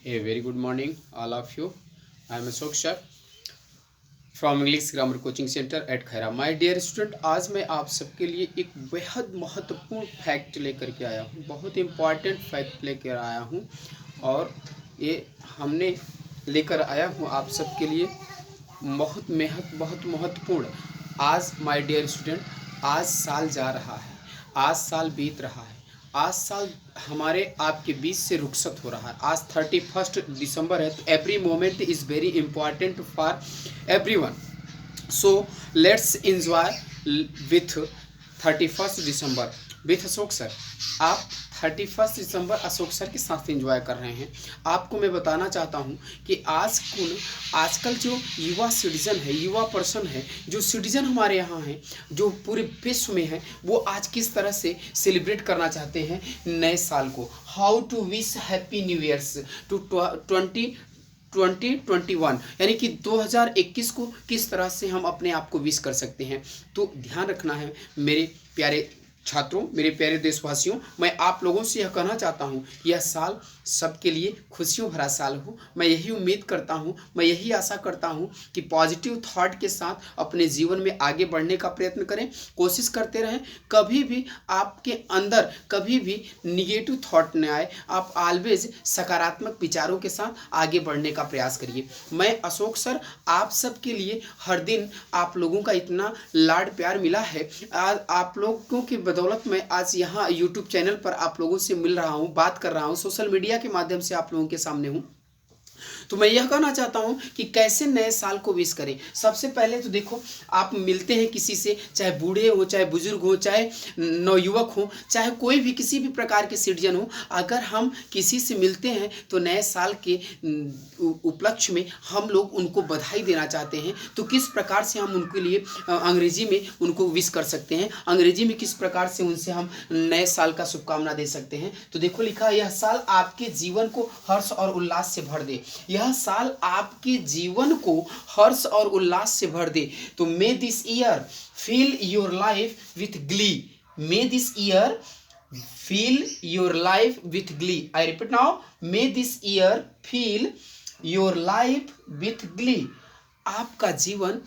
A very good morning, all of you. I am Ashok sir from English Grammar Coaching Center at Khaira. My dear student, आज मैं आप सबके लिए एक बेहद महत्वपूर्ण फैक्ट लेकर के आया हूँ. बहुत इम्पॉर्टेंट फैक्ट लेकर आया हूँ और ये हमने लेकर आया हूँ आप सबके लिए बहुत महत्वपूर्ण. आज माय डियर स्टूडेंट, आज साल जा रहा है, आज साल बीत रहा है, आज साल हमारे आपके बीच से रुखसत हो रहा है. आज 31 दिसंबर है. तो every moment is very important for everyone. So let's enjoy with 31 December with Ashok sir. आप 31 दिसंबर अशोक सर के साथ एंजॉय कर रहे हैं. आपको मैं बताना चाहता हूं कि आजकल जो युवा सिटीजन है, युवा पर्सन है, जो सिटीजन हमारे यहाँ हैं, जो पूरे विश्व में है, वो आज किस तरह से सेलिब्रेट करना चाहते हैं नए साल को. How to wish happy new years to 2021, यानी कि 2021 को किस तरह से हम अपने आप को विश कर सकते हैं. तो ध्यान रखना है मेरे प्यारे छात्रों, मेरे प्यारे देशवासियों. मैं आप लोगों से यह कहना चाहता हूं कि यह साल सबके लिए खुशियों भरा साल हो. मैं यही उम्मीद करता हूं, मैं यही आशा करता हूं कि पॉजिटिव थॉट के साथ अपने जीवन में आगे बढ़ने का प्रयत्न करें, कोशिश करते रहें. कभी भी आपके अंदर कभी भी निगेटिव थॉट न आए. आप ऑलवेज सकारात्मक विचारों के साथ आगे बढ़ने का प्रयास करिए. मैं अशोक सर आप सबके लिए हर दिन आप लोगों का इतना लाड प्यार मिला है. आज आप लोगों की बदौलत मैं आज यहाँ यूट्यूब चैनल पर आप लोगों से मिल रहा हूँ, बात कर रहा हूँ, सोशल मीडिया के माध्यम से आप लोगों के सामने हूँ. तो मैं यह कहना चाहता हूं कि कैसे नए साल को विश करें. सबसे पहले तो देखो, आप मिलते हैं किसी से, चाहे बूढ़े हो, चाहे बुजुर्ग हो, चाहे नवयुवक हो, चाहे कोई भी किसी भी प्रकार के सिटीजन हो, अगर हम किसी से मिलते हैं तो नए साल के उपलक्ष्य में हम लोग उनको बधाई देना चाहते हैं. तो किस प्रकार से हम उनके लिए अंग्रेजी में उनको विश कर सकते हैं, अंग्रेजी में किस प्रकार से उनसे हम नए साल का शुभकामना दे सकते हैं. तो देखो लिखा, यह साल आपके जीवन को हर्ष और उल्लास से भर दे. यह साल आपके जीवन को हर्ष और उल्लास से भर दे. तो may this year fill your life with glee. May this year fill your life with glee. I repeat now, may this year fill your life with glee. आपका जीवन,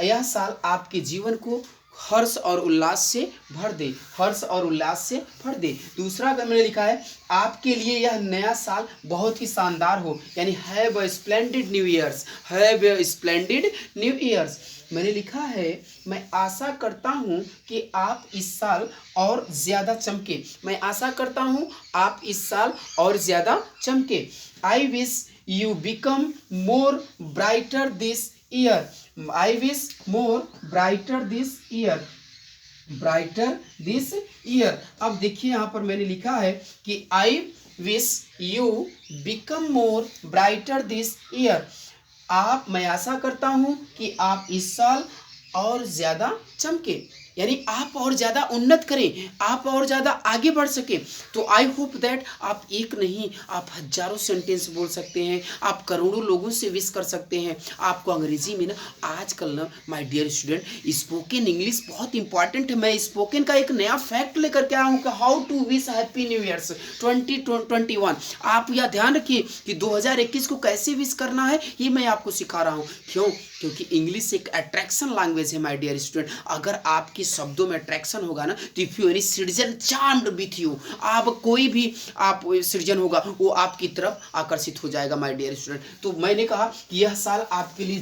यह साल आपके जीवन को हर्ष और उल्लास से भर दे, हर्ष और उल्लास से भर दे. दूसरा अगर मैंने लिखा है, आपके लिए यह नया साल बहुत ही शानदार हो, यानी have a splendid new years, have a splendid new years. मैंने लिखा है, मैं आशा करता हूं कि आप इस साल और ज़्यादा चमके. मैं आशा करता हूं आप इस साल और ज़्यादा चमके. आई wish you become more brighter this year. I wish more brighter this year, brighter this year. अब देखिए यहाँ पर मैंने लिखा है कि आई wish you become more brighter this year. मैं आशा करता हूं कि आप इस साल और ज़्यादा चमके, यानी आप और ज़्यादा उन्नत करें, आप और ज़्यादा आगे बढ़ सके. तो आई होप दैट आप एक नहीं, आप हजारों सेंटेंस बोल सकते हैं, आप करोड़ों लोगों से विश कर सकते हैं. आपको अंग्रेजी में ना आजकल ना my dear student, spoken English बहुत इंपॉर्टेंट है. मैं स्पोकन का एक नया फैक्ट लेकर के आया हूँ कि how to wish happy new years 2021. आप यह ध्यान रखिए कि 2021 को कैसे विश करना है, ये मैं आपको सिखा रहा हूँ. क्योंकि इंग्लिश एक अट्रैक्शन लैंग्वेज है माय डियर स्टूडेंट. अगर आपके शब्दों में अट्रैक्शन होगा ना, तो if you any citizen charmed with you, आप कोई भी आप सिटीजन होगा वो आपकी तरफ आकर्षित हो जाएगा माय डियर स्टूडेंट. तो मैंने कहा कि यह साल आपके लिए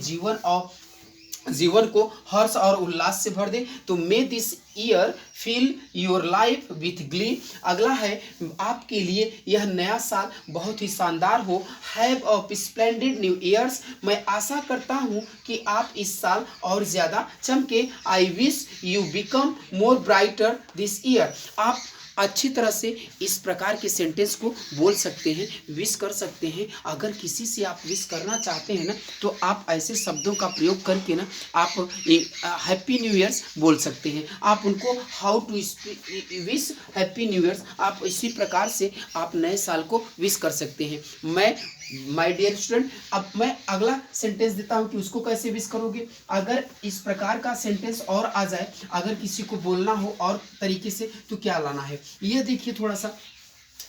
जीवन को हर्ष और उल्लास से भर दे. तो may this year fill your life with glee. अगला है, आपके लिए यह नया साल बहुत ही शानदार हो, have a splendid new years. मैं आशा करता हूं कि आप इस साल और ज़्यादा चमके. आई wish you become more brighter this year. आप अच्छी तरह से इस प्रकार के सेंटेंस को बोल सकते हैं, विश कर सकते हैं. अगर किसी से आप विश करना चाहते हैं ना, तो आप ऐसे शब्दों का प्रयोग करके ना आप हैप्पी न्यू ईयर्स बोल सकते हैं. आप उनको how to wish happy new years, आप इसी प्रकार से आप नए साल को विश कर सकते हैं. मैं माय डियर स्टूडेंट, अब मैं अगला सेंटेंस देता हूं कि उसको कैसे विश करोगे. अगर इस प्रकार का सेंटेंस और आ जाए, अगर किसी को बोलना हो और तरीके से, तो क्या लाना है, ये देखिए थोड़ा सा.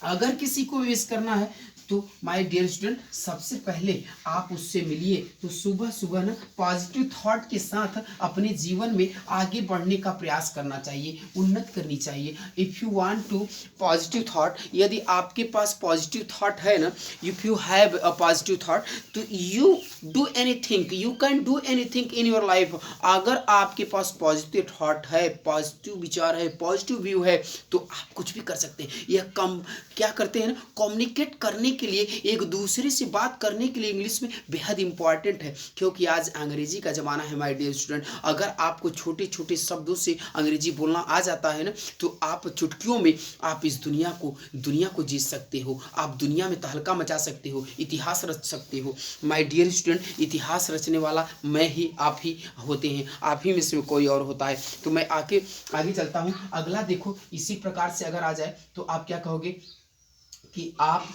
अगर किसी को विश करना है तो माय डियर स्टूडेंट, सबसे पहले आप उससे मिलिए। तो सुबह सुबह ना पॉजिटिव थॉट के साथ अपने जीवन में आगे बढ़ने का प्रयास करना चाहिए, उन्नत करनी चाहिए। If you want to positive thought, यदि आपके पास पॉजिटिव थॉट है ना, if you have a positive thought, तो you do anything, you can do anything in your life. अगर आपके पास पॉजिटिव थॉट है, पॉजिटिव विचार है, पॉजिटिव व्यू है, तो आप कुछ भी कर सकते हैं। यह कम क्या करते हैं ना, कम्युनिकेट करने के लिए, एक दूसरे से बात करने के लिए इंग्लिश में बेहद इंपॉर्टेंट है, क्योंकि आज अंग्रेजी का ज़माना है माय डियर स्टूडेंट। अगर आपको छोटे छोटे शब्दों से अंग्रेजी बोलना आ जाता है ना, तो आप चुटकियों में आप इस दुनिया को जीत सकते हो, आप दुनिया में तहलका मचा सकते हो, इतिहास रच सकते हो। माय डियर स्टूडेंट, इतिहास रचने वाला मैं ही, आप ही होते हैं, आप ही में से कोई और होता है। तो मैं आगे चलता हूँ। अगला देखो, इसी प्रकार से अगर आ जाए तो आप क्या कहोगे कि आप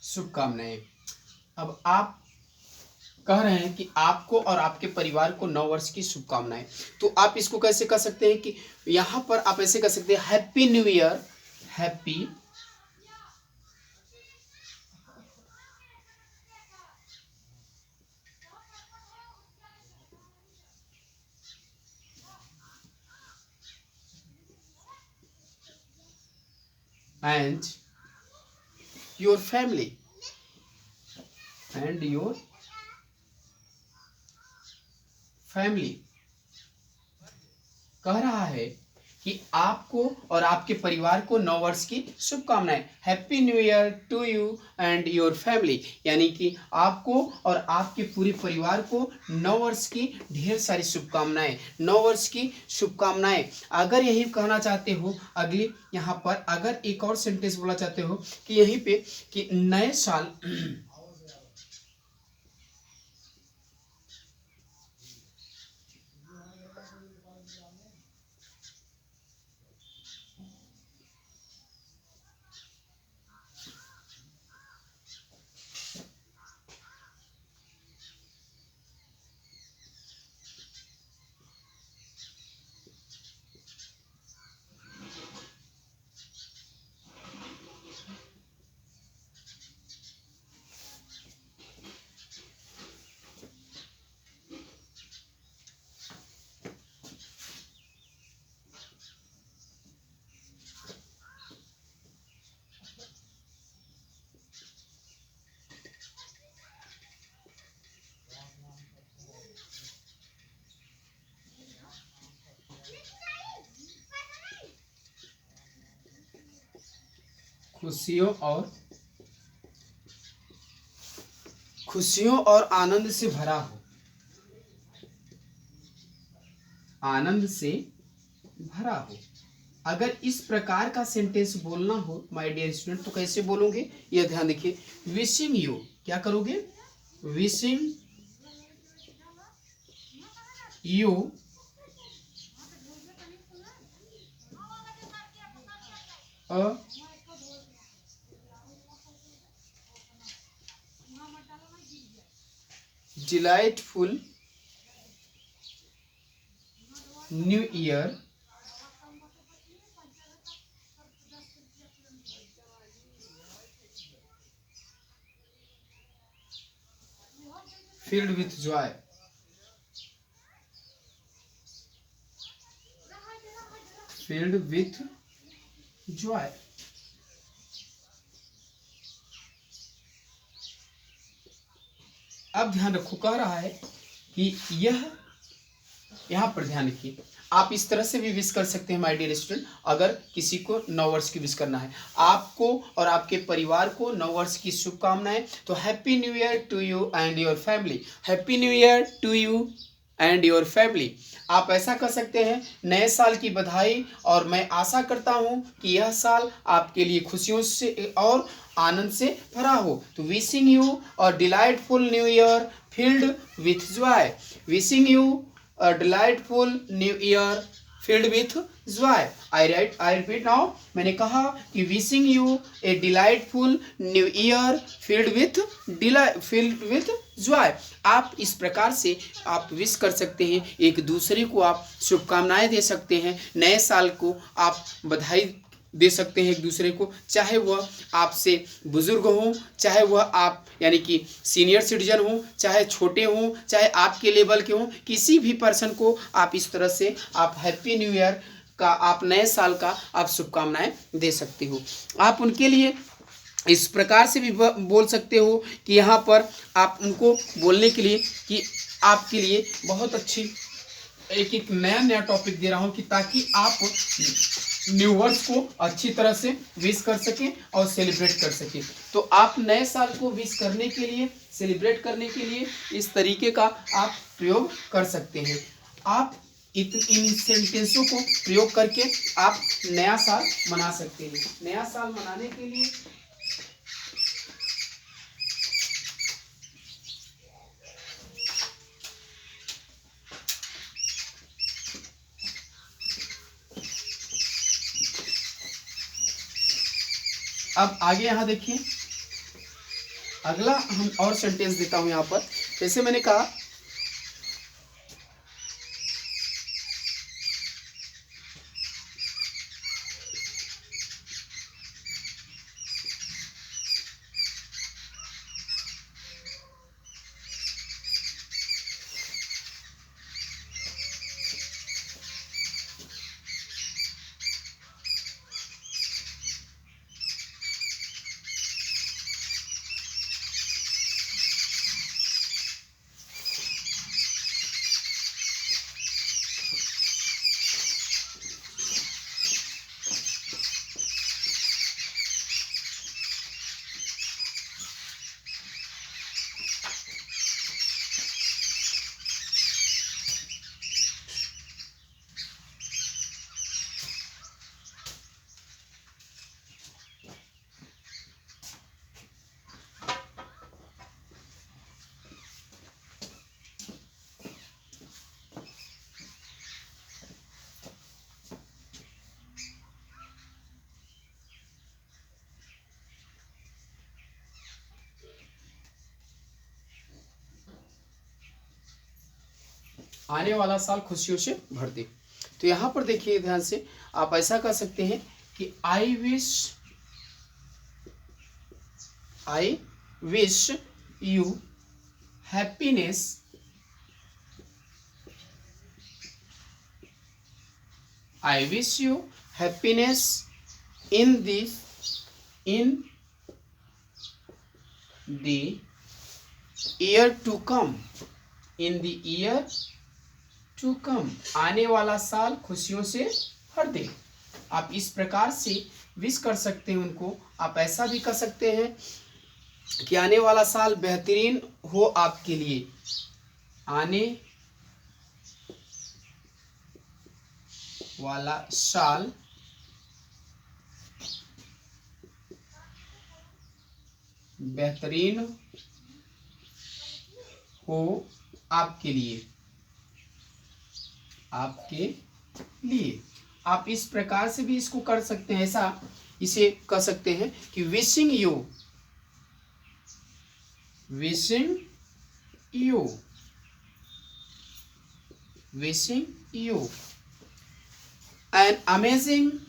शुभकामनाएं। अब आप कह रहे हैं कि आपको और आपके परिवार को 9 वर्ष की शुभकामनाएं। तो आप इसको कैसे कर सकते हैं कि यहां पर आप ऐसे कर सकते हैं, happy new year, happy and your family, and your family. कह रहा है कि आपको और आपके परिवार को 9 वर्ष की शुभकामनाएं, happy new year to you and your family. यानी कि आपको और आपके पूरे परिवार को 9 वर्ष की ढेर सारी शुभकामनाएं, 9 वर्ष की शुभकामनाएं। अगर यही कहना चाहते हो, अगली यहाँ पर अगर एक और सेंटेंस बोलना चाहते हो कि यहीं पे कि नए साल खुशियों और आनंद से भरा हो, आनंद से भरा हो। अगर इस प्रकार का सेंटेंस बोलना हो माय डियर स्टूडेंट, तो कैसे बोलोगे, यह ध्यान देखिए। विशिंग यू, क्या करोगे, wishing you a delightful new year filled with joy। filled with joy। अब ध्यान रखो, कह रहा है कि यह, यहाँ पर ध्यान रखिए, आप इस तरह से भी विश कर सकते हैं माय डियर स्टूडेंट। अगर किसी को 9 वर्ष की विश करना है, आपको और आपके परिवार को 9 वर्ष की शुभकामनाएं, तो happy new year to you and your family, happy new year to you and your family. आप ऐसा कर सकते हैं, नए साल की बधाई, और मैं आशा करता हूं कि यह साल आपके लिए खुशियों से और आनंद से भरा हो। तो wishing you a delightful new year filled with joy. Wishing you a delightful new year filled with joy. I repeat now. मैंने कहा कि wishing you a delightful new year filled with joy. आप इस प्रकार से आप विश कर सकते हैं, एक दूसरे को आप शुभकामनाएं दे सकते हैं, नए साल को आप बधाई दे सकते हैं एक दूसरे को, चाहे वह आपसे बुजुर्ग हों, चाहे वह आप यानी कि सीनियर सिटीजन हों, चाहे छोटे हों, चाहे आपके लेवल के हों, किसी भी पर्सन को आप इस तरह से आप हैप्पी न्यू ईयर का, आप नए साल का आप शुभकामनाएं दे सकते हो। आप उनके लिए इस प्रकार से भी बोल सकते हो कि यहाँ पर आप उनको बोलने के लिए कि आपके लिए बहुत अच्छी एक एक नया नया टॉपिक दे रहा हूँ कि ताकि आप न्यू वर्ष को अच्छी तरह से विश कर सकें और सेलिब्रेट कर सकें। तो आप नए साल को विश करने के लिए, सेलिब्रेट करने के लिए इस तरीके का आप प्रयोग कर सकते हैं। आप इन सेंटेंसों को प्रयोग करके आप नया साल मना सकते हैं। नया साल मनाने के लिए अब आगे यहाँ देखिए, अगला हम और सेंटेंस देता हूं यहाँ पर। जैसे मैंने कहा आने वाला साल खुशियों से भर दे। तो यहाँ पर देखिए ध्यान से, आप ऐसा कर सकते हैं कि आई wish you happiness I wish you happiness in the year to come. In the year to come. आने वाला साल खुशियों से भर दे। आप इस प्रकार से विश कर सकते हैं उनको। आप ऐसा भी कर सकते हैं कि आने वाला साल बेहतरीन हो आपके लिए। आने वाला साल बेहतरीन हो आपके लिए, आप इस प्रकार से भी इसको कर सकते हैं। ऐसा इसे कर सकते हैं कि wishing you an amazing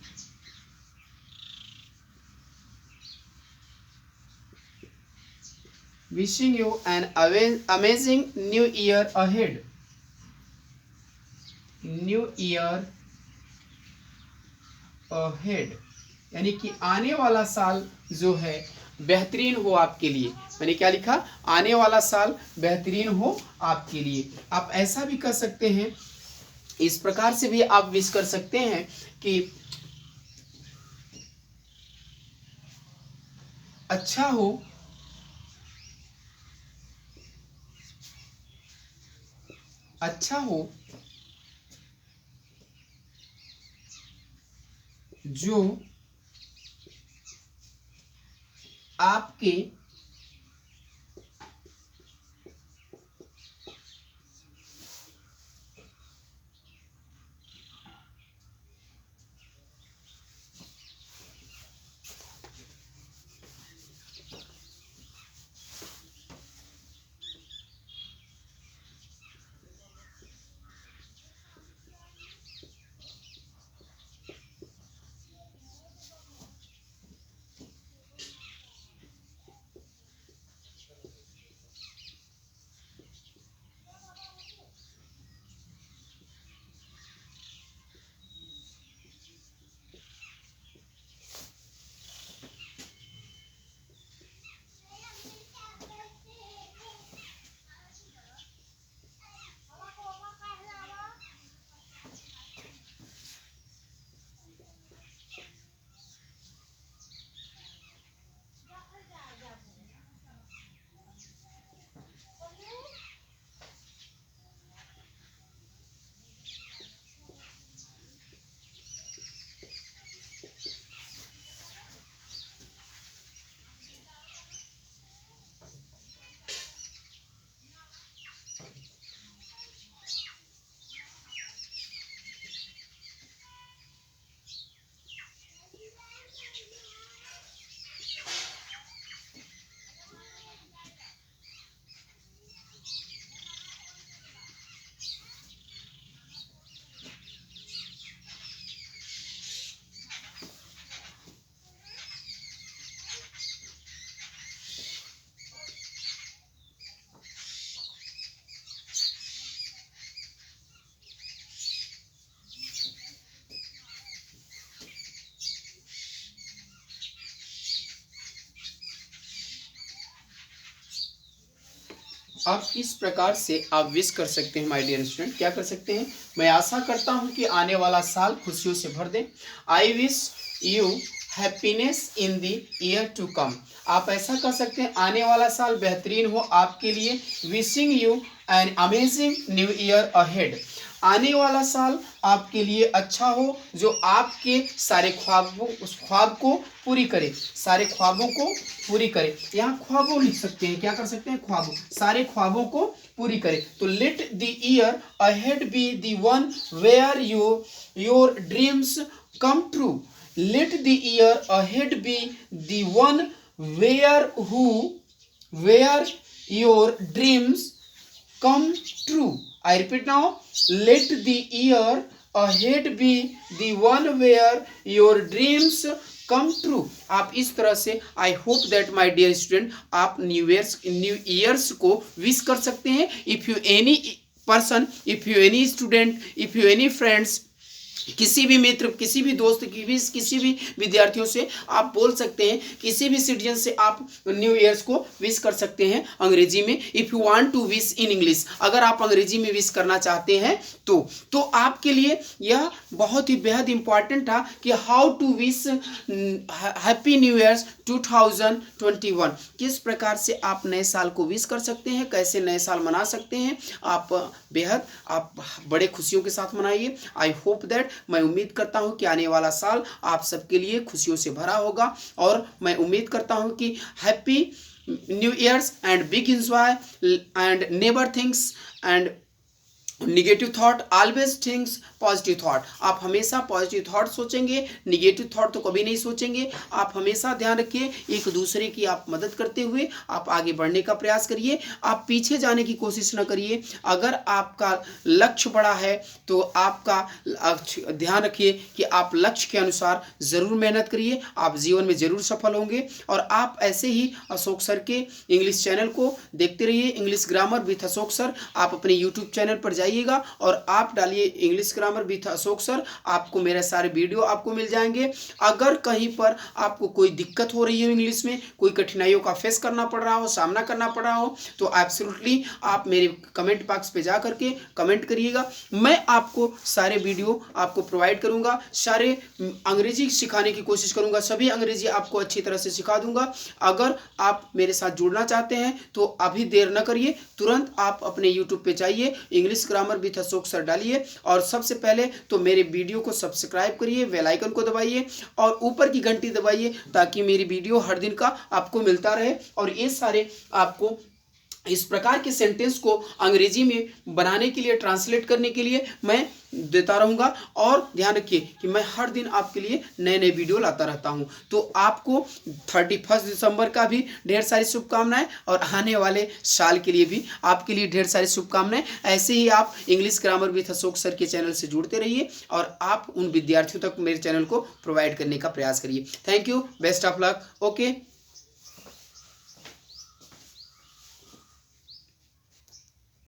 wishing you an amazing new year ahead. New year ahead यानी कि आने वाला साल जो है बेहतरीन हो आपके लिए। मैंने क्या लिखा? आने वाला साल बेहतरीन हो आपके लिए। आप ऐसा भी कर सकते हैं, इस प्रकार से भी आप विश कर सकते हैं कि अच्छा हो, अच्छा हो जो आपके आप इस प्रकार से आप विश कर सकते हैं माय डियर स्टूडेंट। क्या कर सकते हैं? मैं आशा करता हूं कि आने वाला साल खुशियों से भर दे। I wish you happiness in the year to come. आप ऐसा कर सकते हैं, आने वाला साल बेहतरीन हो आपके लिए। Wishing you an amazing new year ahead. आने वाला साल आपके लिए अच्छा हो, जो आपके सारे ख्वाबों उस ख्वाब को पूरी करे, सारे ख्वाबों को पूरी करे। यहाँ ख्वाबों लिख सकते हैं, क्या कर सकते हैं? ख्वाबों, सारे ख्वाबों को पूरी करे। तो let the year ahead be the one where your dreams come true. Let the year ahead be the one where your dreams come true. I repeat now. Let the year ahead be the one where your dreams come true. आप इस तरह से I hope that my dear student आप new years को wish कर सकते हैं। If you any person, if you any student, if you any friends, किसी भी मित्र, किसी भी दोस्त, किसी भी विद्यार्थियों से आप बोल सकते हैं, किसी भी सिटीजन से आप न्यू ईयर्स को विश कर सकते हैं अंग्रेजी में। If you want to wish in English, अगर आप अंग्रेजी में विश करना चाहते हैं तो आपके लिए यह बहुत ही बेहद इंपॉर्टेंट था कि how to wish happy new years 2021। किस प्रकार से आप नए साल को विश कर सकते हैं, कैसे नए साल मना सकते हैं। आप बेहद आप बड़े खुशियों के साथ मनाइए। आई होप दैट, मैं उम्मीद करता हूं कि आने वाला साल आप सबके लिए खुशियों से भरा होगा, और मैं उम्मीद करता हूं कि happy new years and big enjoy and never thinks and negative thought, always thinks positive thought. आप हमेशा पॉजिटिव थॉट सोचेंगे, निगेटिव थॉट तो कभी नहीं सोचेंगे। आप हमेशा ध्यान रखिए, एक दूसरे की आप मदद करते हुए आप आगे बढ़ने का प्रयास करिए। आप पीछे जाने की कोशिश न करिए। अगर आपका लक्ष्य बड़ा है तो आपका ध्यान रखिए कि आप लक्ष्य के अनुसार ज़रूर मेहनत करिए, आप जीवन में ज़रूर सफल होंगे। और आप ऐसे ही अशोक सर के इंग्लिश चैनल को देखते रहिए, English grammar with Ashok sir. आप अपने यूट्यूब चैनल पर जाइएगा और आप डालिए English grammar with Ashok sir, आपको मेरे सारे वीडियो आपको मिल जाएंगे। अगर कहीं पर आपको कोई दिक्कत हो रही है इंग्लिश में, कोई कठिनाइयों का फेस करना पड़ रहा हो, सामना करना पड़ रहा हो, तो एब्सोल्युटली आप मेरे कमेंट बॉक्स पे जा करके कमेंट करिएगा। मैं आपको सारे वीडियो आपको प्रोवाइड करूंगा, सारे अंग्रेजी सिखाने की कोशिश करूंगा, सभी अंग्रेजी आपको अच्छी तरह से सिखा दूंगा। अगर आप मेरे साथ जुड़ना चाहते हैं तो अभी देर न करिए, तुरंत आप अपने यूट्यूब पे जाइए, English grammar grammar with Ashok sir डालिए और सबसे पहले तो मेरे वीडियो को सब्सक्राइब करिए, बेल आइकन को दबाइए और ऊपर की घंटी दबाइए ताकि मेरी वीडियो हर दिन का आपको मिलता रहे। और ये सारे आपको इस प्रकार के सेंटेंस को अंग्रेजी में बनाने के लिए, ट्रांसलेट करने के लिए मैं देता रहूँगा। और ध्यान रखिए कि मैं हर दिन आपके लिए नए नए वीडियो लाता रहता हूँ। तो आपको 31 दिसंबर का भी ढेर सारी शुभकामनाएं और आने वाले साल के लिए भी आपके लिए ढेर सारी शुभकामनाएं। ऐसे ही आप English grammar with Ashok sir के चैनल से जुड़ते रहिए और आप उन विद्यार्थियों तक मेरे चैनल को प्रोवाइड करने का प्रयास करिए। Thank you, best of luck, okay.